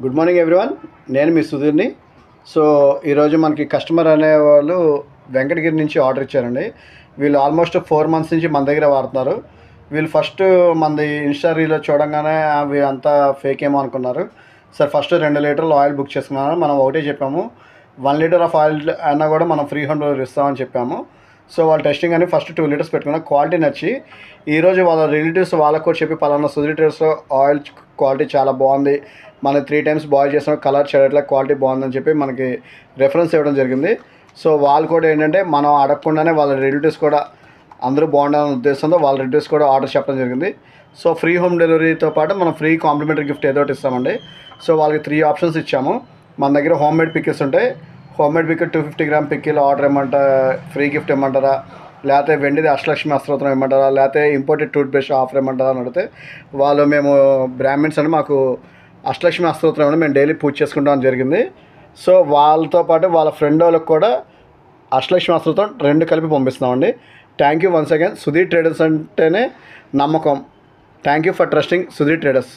Good morning everyone. నేను మీ సుధీర్ని. So ఈరోజు మనకి కస్టమర్ అనేవాళ్ళు వెంకటగిరి నుంచి ఆర్డర్ ఇచ్చారండి. వీళ్ళు ఆల్మోస్ట్ 4 months నుంచి మన దగ్గర వాడుతున్నారు. వీళ్ళు ఫస్ట్ మనది ఇన్స్టా రీల్లో చూడంగానే అవి అంతా ఫేక్ ఏమో అనుకున్నారు. సార్ ఫస్ట్ 2 లీటర్లు ఆయిల్ బుక్ చేసుకున్నాను. మనం ఒకటే చెప్పాము, 1 లీటర్ ఆఫ్ ఆయిల్ అయినా కూడా మనం ఫ్రీ హోమ్ డెలివరీ ఇస్తామని చెప్పాము. సో వాళ్ళు టెస్టింగ్ అని ఫస్ట్ 2 లీటర్స్ పెట్టుకున్నారు. క్వాలిటీ నచ్చి ఈరోజు వాళ్ళ రిలేటివ్స్ వాళ్ళకు కూడా చెప్పి పలానా సుధీర్ ట్రేడర్స్ ఆయిల్ క్వాలిటీ చాలా బాగుంది, మనం 3 times బాయిల్ చేసిన కలర్ చెడట్లా, క్వాలిటీ బాగుందని చెప్పి మనకి రెఫరెన్స్ ఇవ్వడం జరిగింది. సో వాళ్ళు కూడా ఏంటంటే మనం అడగకుండానే వాళ్ళ రిలేటివ్స్ కూడా అందరూ బాగుండాలనే ఉద్దేశంతో వాళ్ళ రిలేటివ్స్ కూడా ఆర్డర్ చెప్పడం జరిగింది. సో ఫ్రీ హోమ్ డెలివరీతో పాటు మనం ఫ్రీ కాంప్లిమెంటరీ గిఫ్ట్ ఏదో ఒకటి ఇస్తామండి. సో వాళ్ళకి 3 ఆప్షన్స్ ఇచ్చాము. మన దగ్గర హోమ్ మేడ్ పికిల్స్ ఉంటాయి. Home made pickle 250 gram pickle order ఇమ్మంటారా, ఫ్రీ గిఫ్ట్ ఇమ్మంటారా, లేకపోతే వెండిది అష్టలక్ష్మి అస్త్రోత్రం ఇమ్మంటారా, లేకపోతే ఇంపోర్టెడ్ టూత్ బ్రష్ ఆఫర్ ఇమ్మంటారా అని అడిగితే వాళ్ళు మేము బ్రాహ్మిన్స్ అని మాకు అష్టలక్ష్మి అస్త్రోత్రం అని మేము డైలీ పూజ చేసుకుంటాం జరిగింది. సో వాళ్ళతో పాటు వాళ్ళ ఫ్రెండ్ వాళ్ళకి కూడా అష్టలక్ష్మి అస్త్రోత్రం 2 కలిపి పంపిస్తున్నామండి. Thank you once again. Sudheer Traders అంటేనే నమ్మకం. Thank you for trusting Sudheer traders.